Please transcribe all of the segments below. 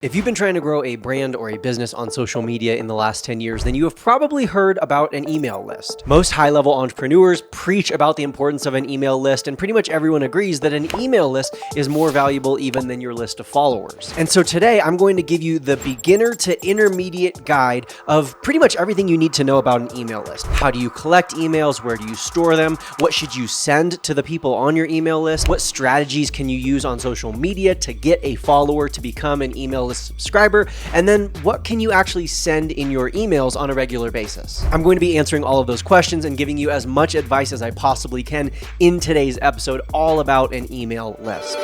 If you've been trying to grow a brand or a business on social media in the last 10 years, then you have probably heard about an email list. Most high-level entrepreneurs preach about the importance of an email list, and pretty much everyone agrees that an email list is more valuable even than your list of followers. And so today, I'm going to give you the beginner to intermediate guide of pretty much everything you need to know about an email list. How do you collect emails? Where do you store them? What should you send to the people on your email list? What strategies can you use on social media to get a follower to become an email list subscriber? And then what can you actually send in your emails on a regular basis? I'm going to be answering all of those questions and giving you as much advice as I possibly can in today's episode, all about an email list.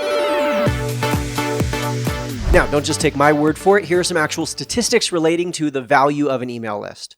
Now, don't just take my word for it. Here are some actual statistics relating to the value of an email list.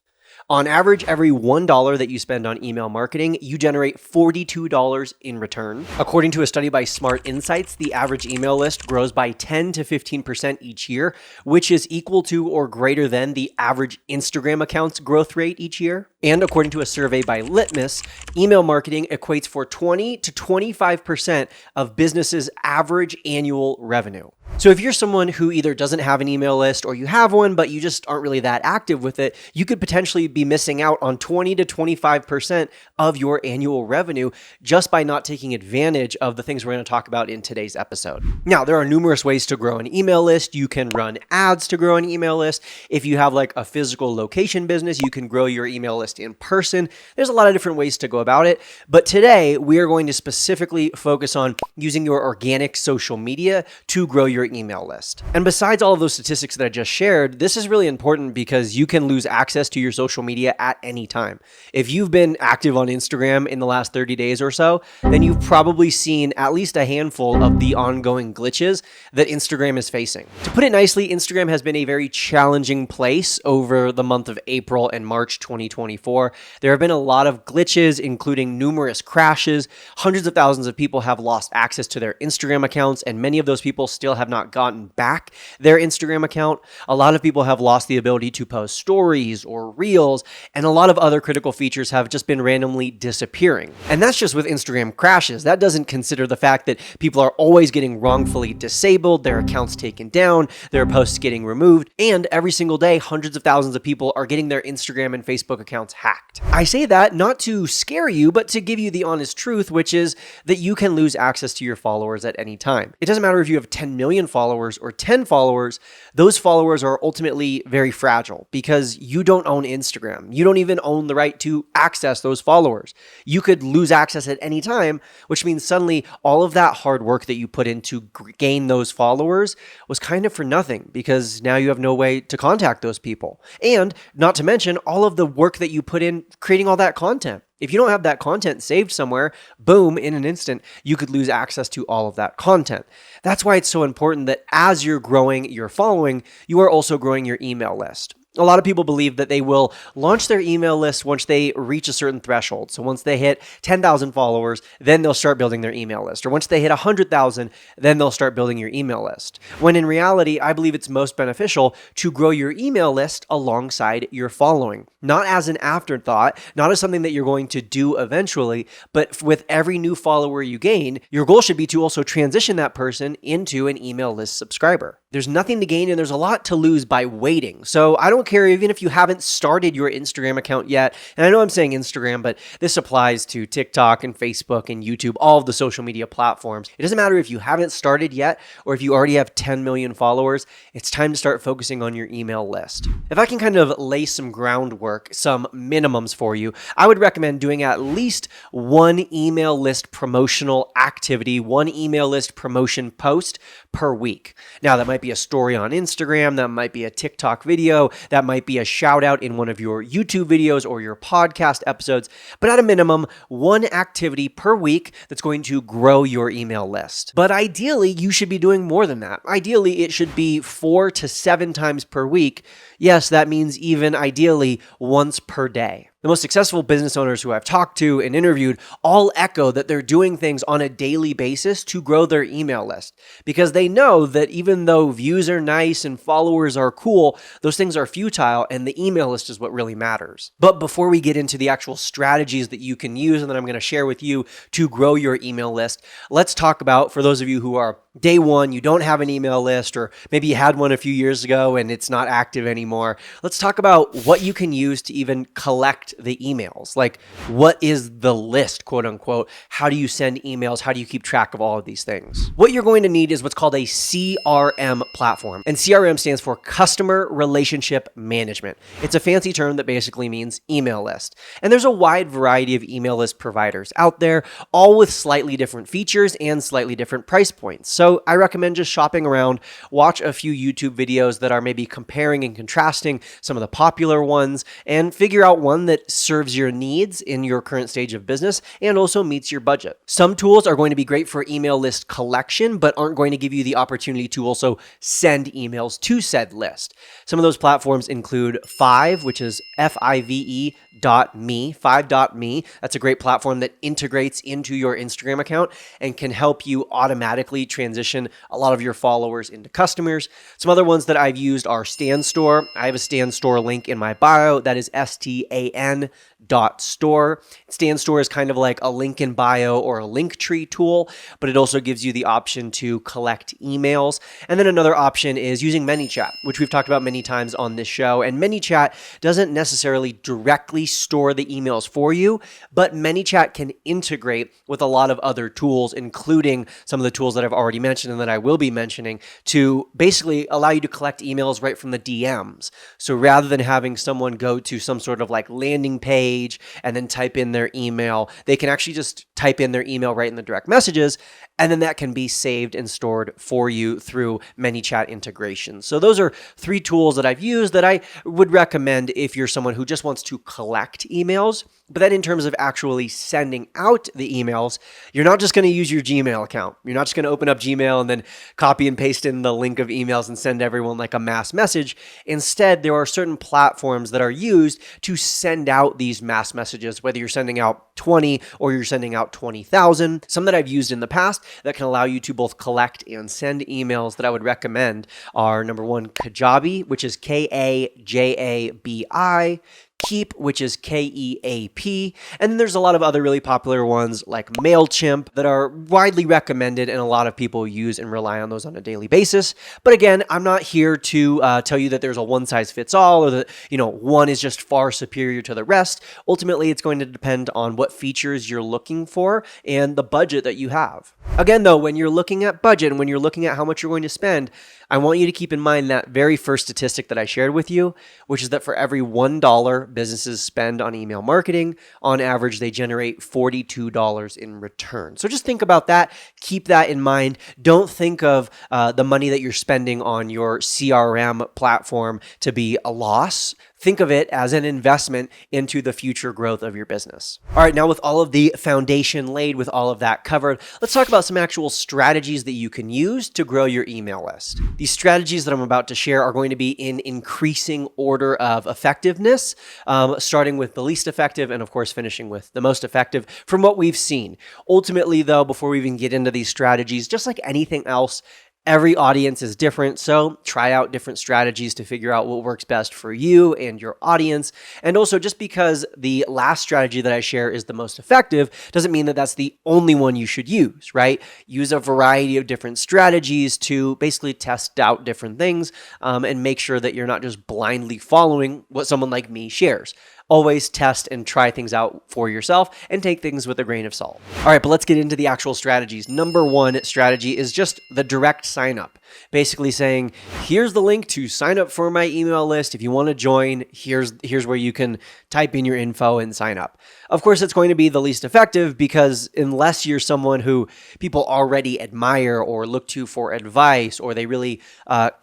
On average, every $1 that you spend on email marketing, you generate $42 in return. According to a study by Smart Insights, the average email list grows by 10 to 15% each year, which is equal to or greater than the average Instagram account's growth rate each year. And according to a survey by Litmus, email marketing equates for 20 to 25% of businesses' average annual revenue. So if you're someone who either doesn't have an email list or you have one, but you just aren't really that active with it, you could potentially be missing out on 20 to 25% of your annual revenue just by not taking advantage of the things we're going to talk about in today's episode. Now, there are numerous ways to grow an email list. You can run ads to grow an email list. If you have like a physical location business, you can grow your email list in person. There's a lot of different ways to go about it. But today, we are going to specifically focus on using your organic social media to grow your email list. And besides all of those statistics that I just shared, this is really important because you can lose access to your social media at any time. If you've been active on Instagram in the last 30 days or so, then you've probably seen at least a handful of the ongoing glitches that Instagram is facing. To put it nicely, Instagram has been a very challenging place over the month of April and March 2024. There have been a lot of glitches, including numerous crashes. Hundreds of thousands of people have lost access to their Instagram accounts, and many of those people still have not gotten back their Instagram account. A lot of people have lost the ability to post stories or reels, and a lot of other critical features have just been randomly disappearing. And that's just with Instagram crashes. That doesn't consider the fact that people are always getting wrongfully disabled, their accounts taken down, their posts getting removed, and every single day, hundreds of thousands of people are getting their Instagram and Facebook accounts hacked. I say that not to scare you, but to give you the honest truth, which is that you can lose access to your followers at any time. It doesn't matter if you have 10 million followers or 10 followers, those followers are ultimately very fragile because you don't own Instagram. You don't even own the right to access those followers. You could lose access at any time, which means suddenly all of that hard work that you put in to gain those followers was kind of for nothing because now you have no way to contact those people. And not to mention all of the work that you put in creating all that content. If you don't have that content saved somewhere, boom, in an instant, you could lose access to all of that content. That's why it's so important that as you're growing your following, you are also growing your email list. A lot of people believe that they will launch their email list once they reach a certain threshold. So once they hit 10,000 followers, then they'll start building their email list. Or once they hit 100,000, then they'll start building your email list. When in reality, I believe it's most beneficial to grow your email list alongside your following. Not as an afterthought, not as something that you're going to do eventually, but with every new follower you gain, your goal should be to also transition that person into an email list subscriber. There's nothing to gain and there's a lot to lose by waiting. So I don't care even if you haven't started your Instagram account yet. And I know I'm saying Instagram, but this applies to TikTok and Facebook and YouTube, all of the social media platforms. It doesn't matter if you haven't started yet or if you already have 10 million followers, it's time to start focusing on your email list. If I can kind of lay some groundwork, some minimums for you, I would recommend doing at least one email list promotional activity, one email list promotion post per week. Now, that might be a story on Instagram, that might be a TikTok video, that might be a shout out in one of your YouTube videos or your podcast episodes, but at a minimum, one activity per week that's going to grow your email list. But ideally, you should be doing more than that. Ideally, it should be 4 to 7 times per week. Yes, that means even ideally once per day. The most successful business owners who I've talked to and interviewed all echo that they're doing things on a daily basis to grow their email list because they know that even though views are nice and followers are cool, those things are futile and the email list is what really matters. But before we get into the actual strategies that you can use and that I'm going to share with you to grow your email list, let's talk about, for those of you who are day one, you don't have an email list, or maybe you had one a few years ago and it's not active anymore. Let's talk about what you can use to even collect the emails. Like, what is the list, quote unquote? How do you send emails? How do you keep track of all of these things? What you're going to need is what's called a CRM platform. And CRM stands for Customer Relationship Management. It's a fancy term that basically means email list. And there's a wide variety of email list providers out there, all with slightly different features and slightly different price points. So I recommend just shopping around, watch a few YouTube videos that are maybe comparing and contrasting some of the popular ones, and figure out one that serves your needs in your current stage of business and also meets your budget. Some tools are going to be great for email list collection, but aren't going to give you the opportunity to also send emails to said list. Some of those platforms include Five, which is Five.me, Five.me. That's a great platform that integrates into your Instagram account and can help you automatically transition a lot of your followers into customers. Some other ones that I've used are StanStore. I have a StanStore link in my bio. That is STAN.store. StanStore is kind of like a link in bio or a link tree tool, but it also gives you the option to collect emails. And then another option is using ManyChat, which we've talked about many times on this show. And ManyChat doesn't necessarily directly store the emails for you, but ManyChat can integrate with a lot of other tools, including some of the tools that I've already mentioned and that I will be mentioning, to basically allow you to collect emails right from the DMs. So rather than having someone go to some sort of like landing page and then type in their email, they can actually just type in their email right in the direct messages, and then that can be saved and stored for you through ManyChat integration. So those are three tools that I've used that I would recommend if you're someone who just wants to collect emails. But then in terms of actually sending out the emails, you're not just going to use your Gmail account. You're not just going to open up Gmail and then copy and paste in the link of emails and send everyone like a mass message. Instead, there are certain platforms that are used to send out these mass messages, whether you're sending out 20 or you're sending out 20,000. Some that I've used in the past that can allow you to both collect and send emails that I would recommend are, number one, Kajabi, which is Kajabi, Keap, which is Keap, and then there's a lot of other really popular ones like MailChimp that are widely recommended, and a lot of people use and rely on those on a daily basis. But again, I'm not here to tell you that there's a one-size-fits-all or that one is just far superior to the rest. Ultimately, it's going to depend on what features you're looking for and the budget that you have. Again, though, when you're looking at budget and when you're looking at how much you're going to spend, I want you to keep in mind that very first statistic that I shared with you, which is that for every $1 businesses spend on email marketing, on average, they generate $42 in return. So just think about that. Keep that in mind. Don't think of the money that you're spending on your CRM platform to be a loss. Think of it as an investment into the future growth of your business. All right, now with all of the foundation laid, with all of that covered, let's talk about some actual strategies that you can use to grow your email list. These strategies that I'm about to share are going to be in increasing order of effectiveness, starting with the least effective and of course finishing with the most effective from what we've seen. Ultimately though, before we even get into these strategies, just like anything else, every audience is different, so try out different strategies to figure out what works best for you and your audience. And also, just because the last strategy that I share is the most effective doesn't mean that that's the only one you should use, right? Use a variety of different strategies to basically test out different things and make sure that you're not just blindly following what someone like me shares. Always test and try things out for yourself and take things with a grain of salt. All right, but let's get into the actual strategies. Number one strategy is just the direct sign up. Basically saying, here's the link to sign up for my email list. If you want to join, here's where you can type in your info and sign up. Of course, it's going to be the least effective because unless you're someone who people already admire or look to for advice, or they really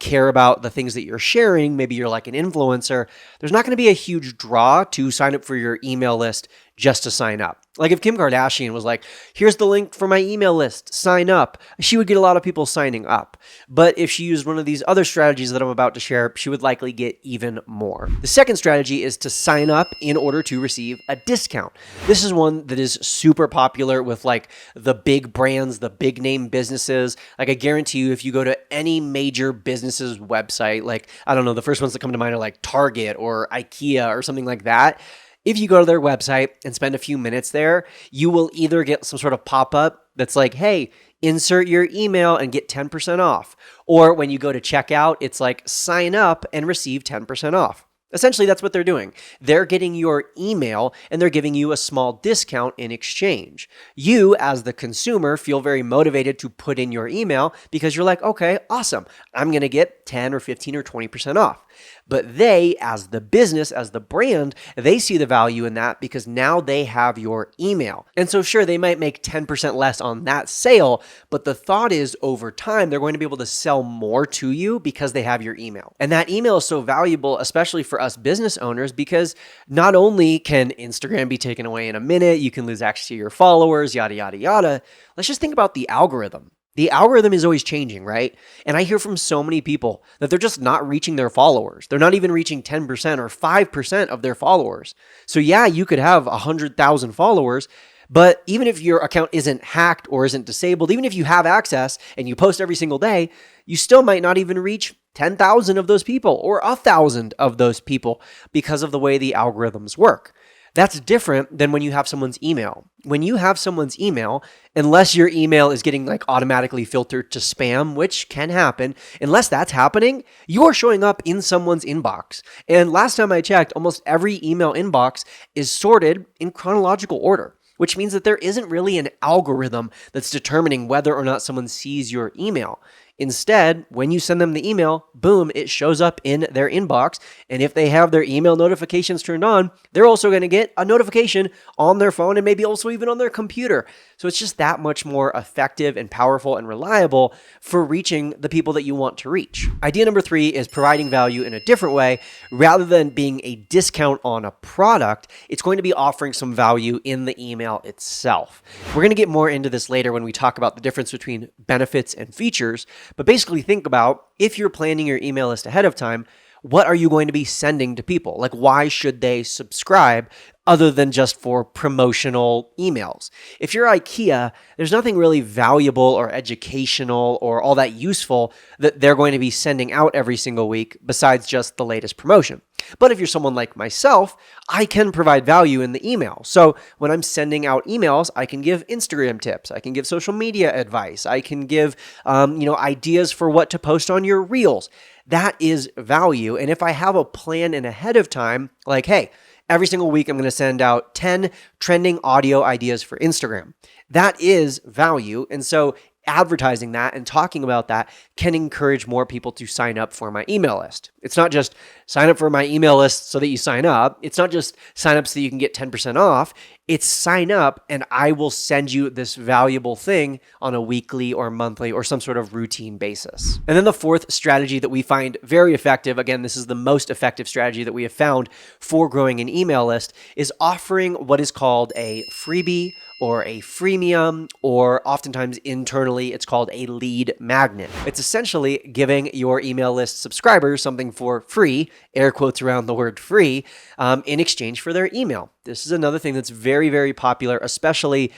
care about the things that you're sharing, maybe you're like an influencer, there's not going to be a huge draw to sign up for your email list just to sign up. Like if Kim Kardashian was like, here's the link for my email list, sign up, she would get a lot of people signing up. But if she used one of these other strategies that I'm about to share, she would likely get even more. The second strategy is to sign up in order to receive a discount. This is one that is super popular with like the big brands, the big name businesses. Like I guarantee you, if you go to any major business's website, like, I don't know, the first ones that come to mind are like Target or IKEA or something like that. If you go to their website and spend a few minutes there, you will either get some sort of pop-up that's like, hey, insert your email and get 10% off. Or when you go to checkout, it's like sign up and receive 10% off. Essentially, that's what they're doing. They're getting your email and they're giving you a small discount in exchange. You, as the consumer, feel very motivated to put in your email because you're like, okay, awesome. I'm going to get 10 or 15 or 20% off. But they, as the business, as the brand, they see the value in that because now they have your email. And so sure, they might make 10% less on that sale, but the thought is over time, they're going to be able to sell more to you because they have your email. And that email is so valuable, especially for us business owners, because not only can Instagram be taken away in a minute, you can lose access to your followers, yada, yada, yada. Let's just think about the algorithm. The algorithm is always changing, right? And I hear from so many people that they're just not reaching their followers. They're not even reaching 10% or 5% of their followers. So yeah, you could have 100,000 followers, but even if your account isn't hacked or isn't disabled, even if you have access and you post every single day, you still might not even reach 10,000 of those people or 1,000 of those people because of the way the algorithms work. That's different than when you have someone's email. When you have someone's email, unless your email is getting like automatically filtered to spam, which can happen, unless that's happening, you're showing up in someone's inbox. And last time I checked, almost every email inbox is sorted in chronological order, which means that there isn't really an algorithm that's determining whether or not someone sees your email. Instead, when you send them the email, boom, it shows up in their inbox. And if they have their email notifications turned on, they're also going to get a notification on their phone and maybe also even on their computer. So it's just that much more effective and powerful and reliable for reaching the people that you want to reach. Idea number 3 is providing value in a different way. Rather than being a discount on a product, it's going to be offering some value in the email itself. We're going to get more into this later when we talk about the difference between benefits and features. But basically think about if you're planning your email list ahead of time, what are you going to be sending to people? Like, why should they subscribe other than just for promotional emails? If you're IKEA, there's nothing really valuable or educational or all that useful that they're going to be sending out every single week besides just the latest promotion. But if you're someone like myself, I can provide value in the email. So when I'm sending out emails, I can give Instagram tips. I can give social media advice. I can give, ideas for what to post on your reels. That is value. And if I have a plan in ahead of time, like, hey, every single week I'm going to send out 10 trending audio ideas for Instagram. That is value. And so advertising that and talking about that can encourage more people to sign up for my email list. It's not just sign up for my email list so that you sign up. It's not just sign up so that you can get 10% off. It's sign up and I will send you this valuable thing on a weekly or monthly or some sort of routine basis. And then the fourth strategy that we find very effective, again, this is the most effective strategy that we have found for growing an email list, is offering what is called a freebie or a freemium, or oftentimes internally, it's called a lead magnet. It's essentially giving your email list subscribers something for free, air quotes around the word free, in exchange for their email. This is another thing that's very, very popular, especially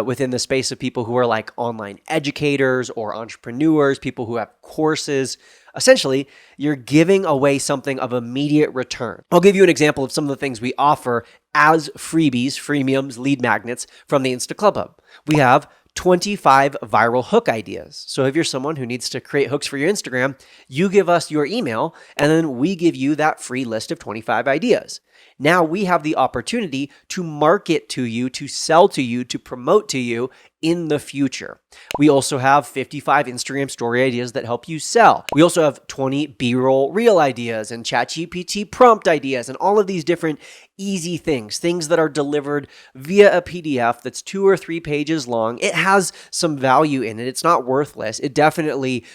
within the space of people who are like online educators or entrepreneurs, people who have courses. Essentially, you're giving away something of immediate return. I'll give you an example of some of the things we offer as freebies, freemiums, lead magnets from the InstaClubHub. We have 25 viral hook ideas. So if you're someone who needs to create hooks for your Instagram, you give us your email and then we give you that free list of 25 ideas. Now we have the opportunity to market to you, to sell to you, to promote to you in the future. We also have 55 Instagram story ideas that help you sell. We also have 20 B-roll reel ideas and ChatGPT prompt ideas and all of these different easy things that are delivered via a PDF that's 2 or 3 pages long. It has some value in it. It's not worthless. It definitely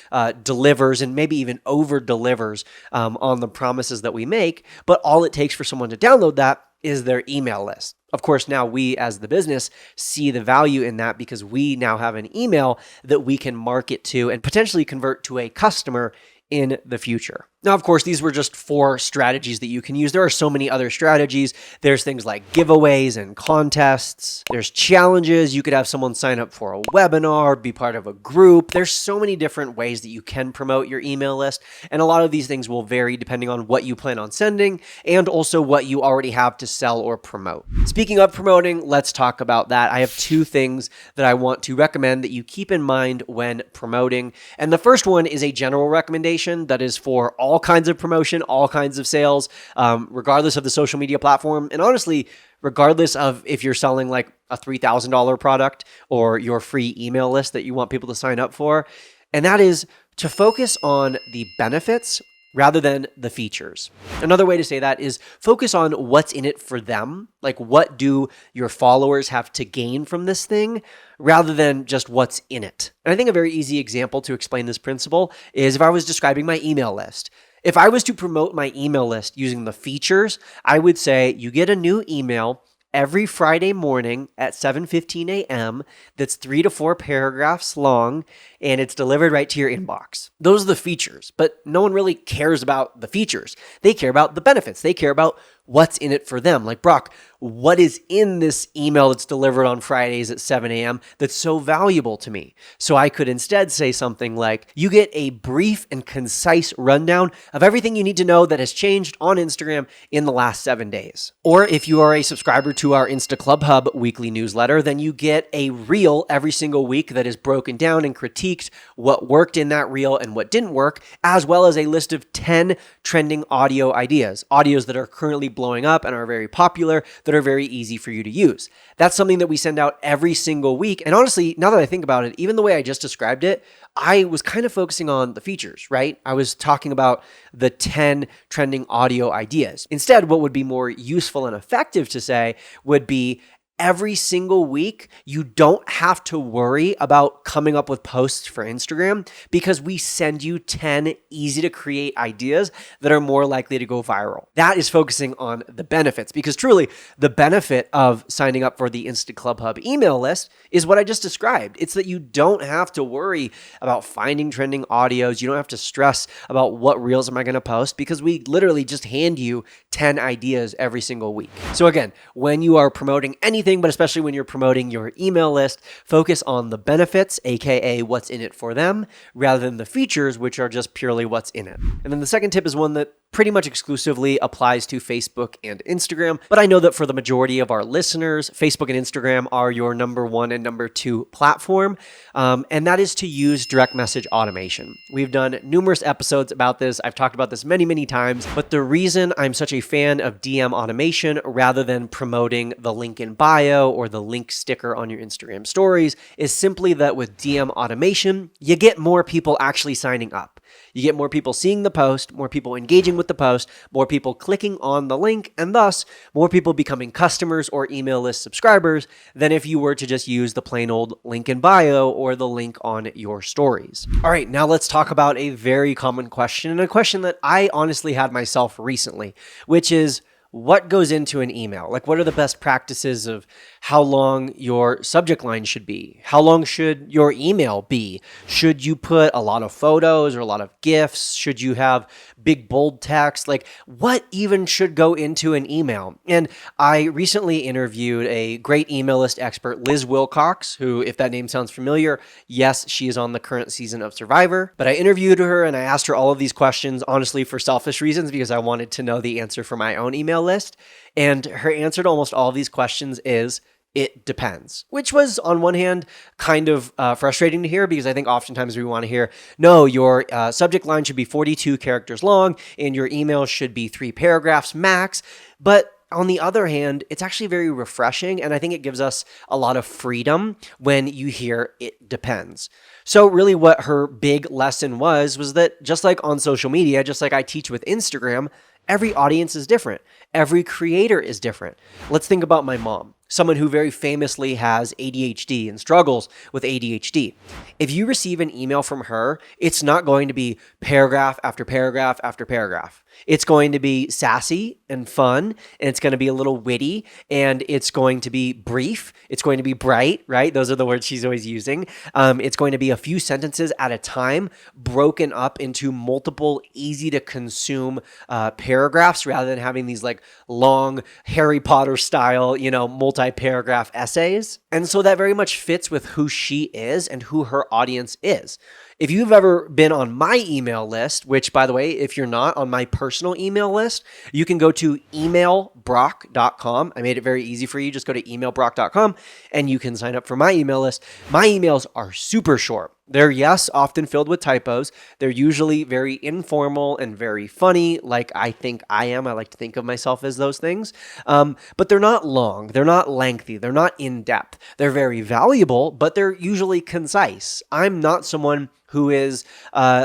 delivers and maybe even over delivers on the promises that we make. But all it takes for someone to download that is their email list. Of course, now we as the business see the value in that because we now have an email that we can market to and potentially convert to a customer in the future. Now, of course, these were just 4 strategies that you can use. There are so many other strategies. There's things like giveaways and contests. There's challenges. You could have someone sign up for a webinar, be part of a group. There's so many different ways that you can promote your email list. And a lot of these things will vary depending on what you plan on sending and also what you already have to sell or promote. Speaking of promoting, let's talk about that. I have 2 things that I want to recommend that you keep in mind when promoting. And the first one is a general recommendation that is for all kinds of promotion, all kinds of sales, regardless of the social media platform. And honestly, regardless of if you're selling like a $3,000 product or your free email list that you want people to sign up for. And that is to focus on the benefits rather than the features. Another way to say that is focus on what's in it for them. Like, what do your followers have to gain from this thing rather than just what's in it. And I think a very easy example to explain this principle is if I was describing my email list. If I was to promote my email list using the features, I would say you get a new email every Friday morning at 7:15 a.m. that's 3 to 4 paragraphs long, and it's delivered right to your inbox. Those are the features, but no one really cares about the features. They care about the benefits. They care about what's in it for them. Like, Brock, what is in this email that's delivered on Fridays at 7 a.m. that's so valuable to me? So I could instead say something like, you get a brief and concise rundown of everything you need to know that has changed on Instagram in the last 7 days. Or if you are a subscriber to our InstaClubHub weekly newsletter, then you get a reel every single week that is broken down and critiqued what worked in that reel and what didn't work, as well as a list of 10 trending audios that are currently blowing up and are very popular, that are very easy for you to use. That's something that we send out every single week. And honestly, now that I think about it, even the way I just described it, I was kind of focusing on the features, right? I was talking about the 10 trending audio ideas. Instead, what would be more useful and effective to say would be every single week, you don't have to worry about coming up with posts for Instagram because we send you 10 easy to create ideas that are more likely to go viral. That is focusing on the benefits, because truly the benefit of signing up for the InstaClubHub email list is what I just described. It's that you don't have to worry about finding trending audios. You don't have to stress about what reels am I going to post, because we literally just hand you 10 ideas every single week. So again, when you are promoting anything, but especially when you're promoting your email list, focus on the benefits, aka what's in it for them, rather than the features, which are just purely what's in it. And then the second tip is one that pretty much exclusively applies to Facebook and Instagram, but I know that for the majority of our listeners, Facebook and Instagram are your number 1 and number 2 platform, and that is to use direct message automation. We've done numerous episodes about this. I've talked about this many, many times, but the reason I'm such a fan of DM automation rather than promoting the link in bio or the link sticker on your Instagram stories is simply that with DM automation, you get more people actually signing up. You get more people seeing the post, more people engaging with the post, more people clicking on the link, and thus more people becoming customers or email list subscribers than if you were to just use the plain old link in bio or the link on your stories. All right, now let's talk about a very common question, and a question that I honestly had myself recently, which is, what goes into an email? Like, what are the best practices of how long your subject line should be? How long should your email be? Should you put a lot of photos or a lot of GIFs? Should you have big bold text? Like, what even should go into an email? And I recently interviewed a great email list expert, Liz Wilcox, who, if that name sounds familiar, yes, she is on the current season of Survivor. But I interviewed her and I asked her all of these questions, honestly, for selfish reasons, because I wanted to know the answer for my own email list. And her answer to almost all of these questions is, it depends, which was on one hand kind of frustrating to hear, because I think oftentimes we want to hear, no, your subject line should be 42 characters long and your email should be 3 paragraphs max. But on the other hand, it's actually very refreshing, and I think it gives us a lot of freedom when you hear it depends. So really what her big lesson was that just like on social media, just like I teach with Instagram, every audience is different. Every creator is different. Let's think about my mom. someone who very famously has ADHD and struggles with ADHD. If you receive an email from her, it's not going to be paragraph after paragraph after paragraph. It's going to be sassy and fun, and it's going to be a little witty, and it's going to be brief. It's going to be bright, right? Those are the words she's always using. It's going to be a few sentences at a time, broken up into multiple, easy to consume paragraphs, rather than having these like long Harry Potter style, multi-paragraph essays. And so that very much fits with who she is and who her audience is. If you've ever been on my email list, which by the way, if you're not on my personal email list, you can go to emailbrock.com. I made it very easy for you. Just go to emailbrock.com and you can sign up for my email list. My emails are super short. They're, yes, often filled with typos. They're usually very informal and very funny, like I think I am. I like to think of myself as those things. But they're not long. They're not lengthy. They're not in-depth. They're very valuable, but they're usually concise. I'm not someone who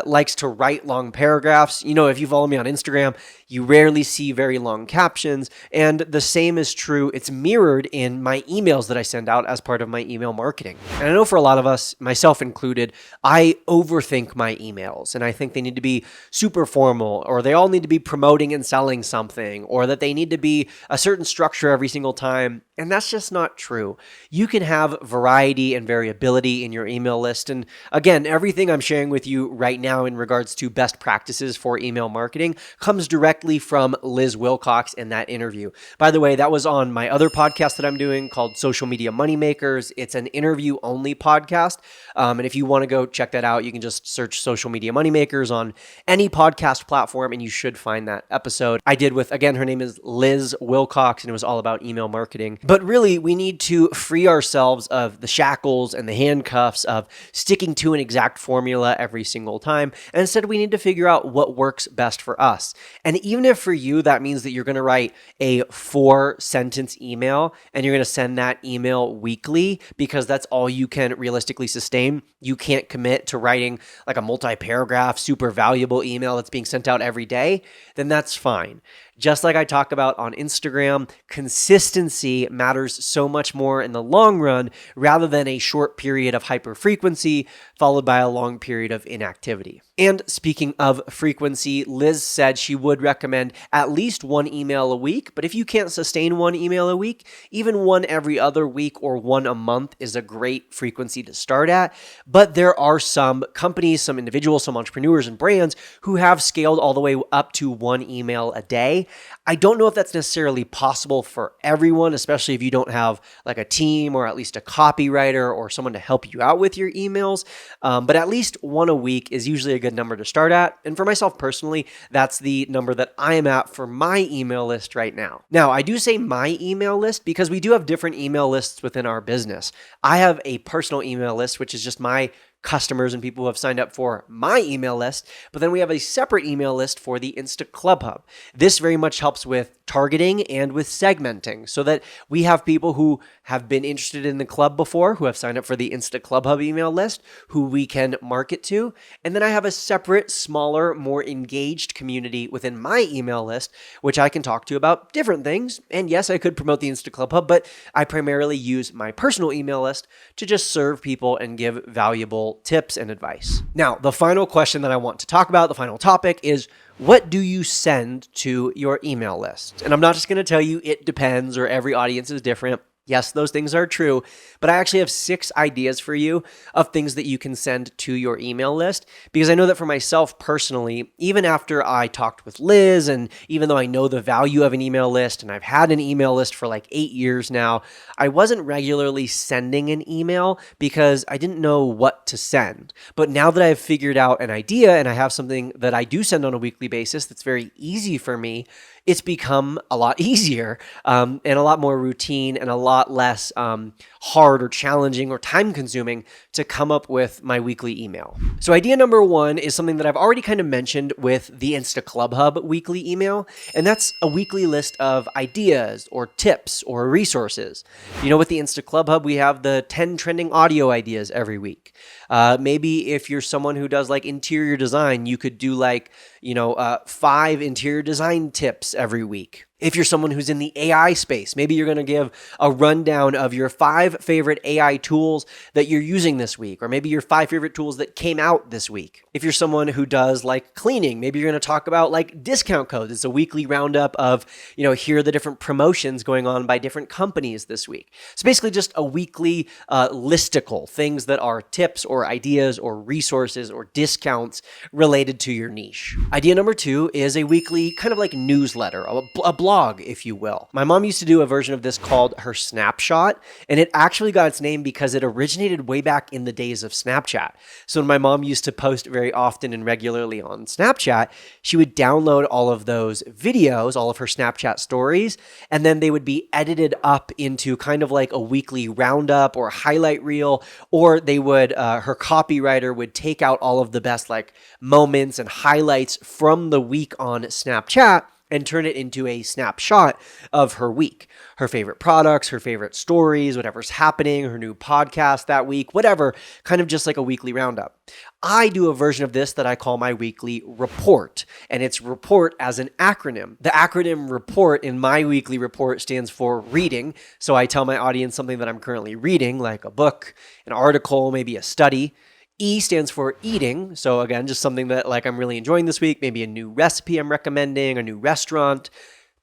likes to write long paragraphs. If you follow me on Instagram, you rarely see very long captions. And the same is true. It's mirrored in my emails that I send out as part of my email marketing. And I know for a lot of us, myself included, I overthink my emails and I think they need to be super formal, or they all need to be promoting and selling something, or that they need to be a certain structure every single time. And that's just not true. You can have variety and variability in your email list. And again, everything I'm sharing with you right now in regards to best practices for email marketing comes directly from Liz Wilcox in that interview. By the way, that was on my other podcast that I'm doing called Social Media Moneymakers. It's an interview only podcast. And if you want to go check that out, you can just search Social Media Moneymakers on any podcast platform and you should find that episode I did with, again, her name is Liz Wilcox, and it was all about email marketing. But really, we need to free ourselves of the shackles and the handcuffs of sticking to an exact formula every single time. And instead, we need to figure out what works best for us. And even if for you, that means that you're going to write a 4-sentence email and you're going to send that email weekly because that's all you can realistically sustain. You can't commit to writing like a multi-paragraph, super valuable email that's being sent out every day, then that's fine. Just like I talk about on Instagram, consistency matters so much more in the long run rather than a short period of hyperfrequency followed by a long period of inactivity. And speaking of frequency, Liz said she would recommend at least 1 email a week, but if you can't sustain 1 email a week, even 1 every other week or 1 a month is a great frequency to start at. But there are some companies, some individuals, some entrepreneurs and brands who have scaled all the way up to 1 email a day. I don't know if that's necessarily possible for everyone, especially if you don't have like a team or at least a copywriter or someone to help you out with your emails. But at least 1 a week is usually a good number to start at. And for myself personally, that's the number that I am at for my email list right now. Now, I do say my email list because we do have different email lists within our business. I have a personal email list, which is just my customers and people who have signed up for my email list, but then we have a separate email list for the InstaClubHub. This very much helps with targeting and with segmenting so that we have people who have been interested in the club before, who have signed up for the InstaClubHub email list, who we can market to. And then I have a separate, smaller, more engaged community within my email list, which I can talk to about different things. And yes, I could promote the InstaClubHub, but I primarily use my personal email list to just serve people and give valuable tips and advice. Now, the final question that I want to talk about, the final topic is, what do you send to your email list? And I'm not just going to tell you it depends or every audience is different. Yes, those things are true, but I actually have 6 ideas for you of things that you can send to your email list, because I know that for myself personally, even after I talked with Liz, and even though I know the value of an email list, and I've had an email list for like 8 years now, I wasn't regularly sending an email because I didn't know what to send. But now that I've figured out an idea and I have something that I do send on a weekly basis that's very easy for me, it's become a lot easier and a lot more routine and a lot less hard or challenging or time consuming to come up with my weekly email. So idea number 1 is something that I've already kind of mentioned with the InstaClubHub weekly email, and that's a weekly list of ideas or tips or resources. With the InstaClubHub, we have the 10 trending audio ideas every week. Maybe if you're someone who does like interior design, you could do like, 5 interior design tips every week. If you're someone who's in the AI space, maybe you're going to give a rundown of your 5 favorite AI tools that you're using this week, or maybe your 5 favorite tools that came out this week. If you're someone who does like cleaning, maybe you're going to talk about like discount codes. It's a weekly roundup of, here are the different promotions going on by different companies this week. So basically just a weekly listicle, things that are tips or ideas or resources or discounts related to your niche. Idea number 2 is a weekly kind of like newsletter, a blog, if you will. My mom used to do a version of this called her Snapshot, and it actually got its name because it originated way back in the days of Snapchat. So when my mom used to post very often and regularly on Snapchat, she would download all of those videos, all of her Snapchat stories, and then they would be edited up into kind of like a weekly roundup or highlight reel, or they would, her copywriter would take out all of the best like moments and highlights from the week on Snapchat and turn it into a snapshot of her week, her favorite products, her favorite stories, whatever's happening, her new podcast that week, whatever, kind of just like a weekly roundup. I do a version of this that I call my weekly report, and it's report as an acronym. The acronym report in my weekly report stands for reading. So I tell my audience something that I'm currently reading, like a book, an article, maybe a study. E stands for eating. So again, just something that like I'm really enjoying this week, maybe a new recipe I'm recommending, a new restaurant.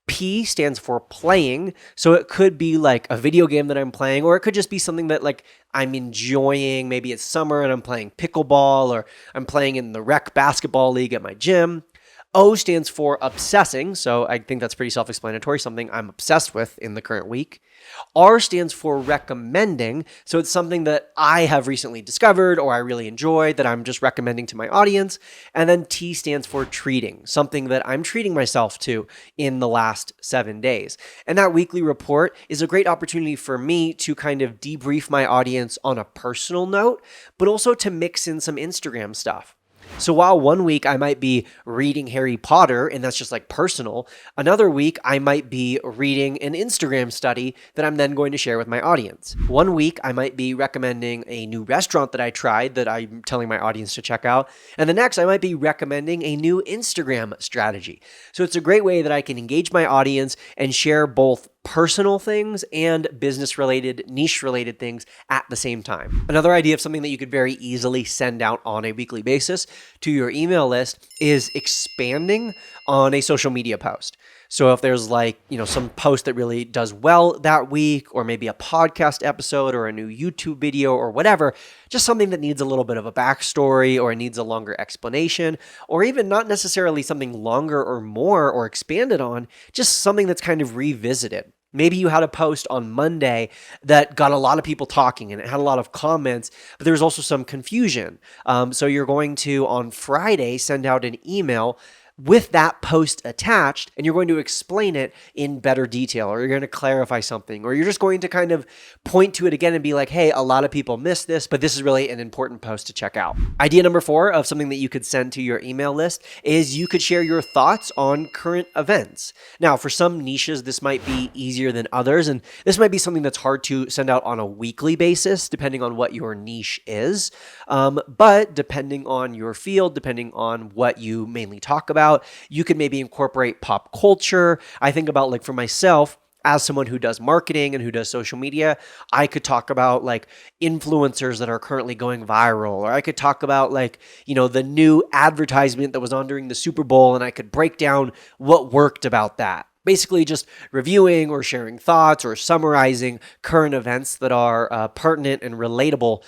P stands for playing. So it could be like a video game that I'm playing, or it could just be something that like I'm enjoying. Maybe it's summer and I'm playing pickleball, or I'm playing in the rec basketball league at my gym. O stands for obsessing. So I think that's pretty self-explanatory, something I'm obsessed with in the current week. R stands for recommending. So it's something that I have recently discovered or I really enjoy that I'm just recommending to my audience. And then T stands for treating, something that I'm treating myself to in the last 7 days. And that weekly report is a great opportunity for me to kind of debrief my audience on a personal note, but also to mix in some Instagram stuff. So while one week I might be reading Harry Potter, and that's just like personal, another week I might be reading an Instagram study that I'm then going to share with my audience. One week I might be recommending a new restaurant that I tried that I'm telling my audience to check out. And the next I might be recommending a new Instagram strategy. So it's a great way that I can engage my audience and share both personal things and business-related, niche-related things at the same time. Another idea of something that you could very easily send out on a weekly basis to your email list is expanding on a social media post. So if there's like, some post that really does well that week, or maybe a podcast episode or a new YouTube video or whatever, just something that needs a little bit of a backstory or it needs a longer explanation, or even not necessarily something longer or more or expanded on, just something that's kind of revisited. Maybe you had a post on Monday that got a lot of people talking and it had a lot of comments, but there was also some confusion. So you're going to, on Friday, send out an email with that post attached, and you're going to explain it in better detail, or you're going to clarify something, or you're just going to kind of point to it again and be like, hey, a lot of people missed this, but this is really an important post to check out. Idea number 4 of something that you could send to your email list is you could share your thoughts on current events. Now, for some niches, this might be easier than others, and this might be something that's hard to send out on a weekly basis, depending on what your niche is. But depending on your field, depending on what you mainly talk about, you could maybe incorporate pop culture. I think about, like, for myself, as someone who does marketing and who does social media, I could talk about like influencers that are currently going viral, or I could talk about like, the new advertisement that was on during the Super Bowl, and I could break down what worked about that. Basically just reviewing or sharing thoughts or summarizing current events that are pertinent and relatable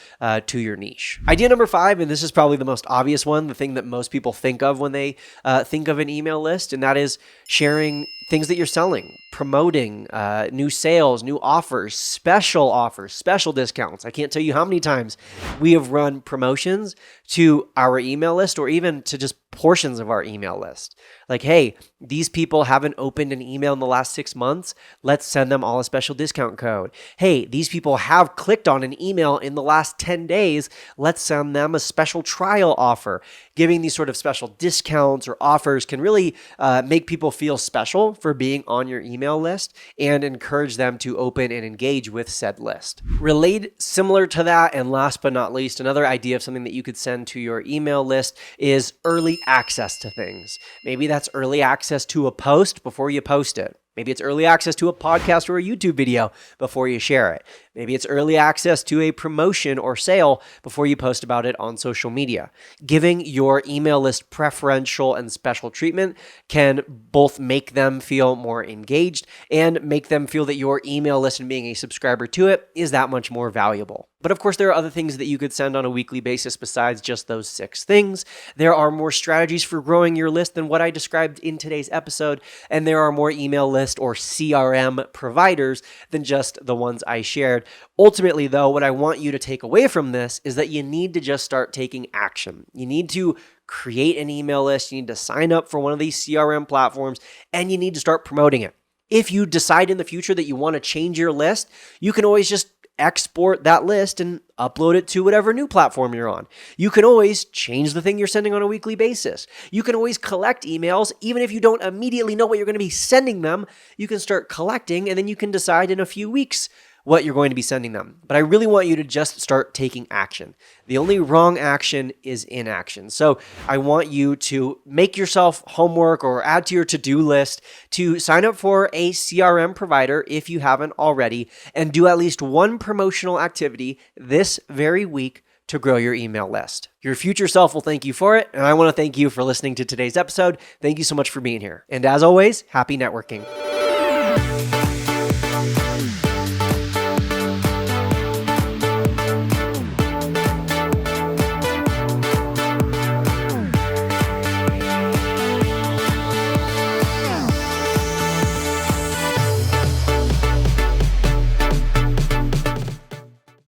to your niche. Idea number 5, and this is probably the most obvious one, the thing that most people think of when they think of an email list, and that is sharing things that you're selling, promoting new sales, new offers, special discounts. I can't tell you how many times we have run promotions to our email list, or even to just portions of our email list. Like, hey, these people haven't opened an email in the last 6 months. Let's send them all a special discount code. Hey, these people have clicked on an email in the last 10 days. Let's send them a special trial offer. Giving these sort of special discounts or offers can really make people feel special for being on your email list and encourage them to open and engage with said list. Related, similar to that, and last but not least, another idea of something that you could send to your email list is early access to things. Maybe that's early access to a post before you post it. Maybe it's early access to a podcast or a YouTube video before you share it. Maybe it's early access to a promotion or sale before you post about it on social media. Giving your email list preferential and special treatment can both make them feel more engaged and make them feel that your email list and being a subscriber to it is that much more valuable. But of course, there are other things that you could send on a weekly basis besides just those 6 things. There are more strategies for growing your list than what I described in today's episode, and there are more email list or CRM providers than just the ones I shared. Ultimately, though, what I want you to take away from this is that you need to just start taking action. You need to create an email list, you need to sign up for one of these CRM platforms, and you need to start promoting it. If you decide in the future that you want to change your list, you can always just export that list and upload it to whatever new platform you're on. You can always change the thing you're sending on a weekly basis. You can always collect emails, even if you don't immediately know what you're going to be sending them. You can start collecting, and then you can decide in a few weeks what you're going to be sending them. But I really want you to just start taking action. The only wrong action is inaction. So I want you to make yourself homework or add to your to-do list to sign up for a CRM provider if you haven't already, and do at least one promotional activity this very week to grow your email list. Your future self will thank you for it, and I want to thank you for listening to today's episode. Thank you so much for being here. And as always, happy networking.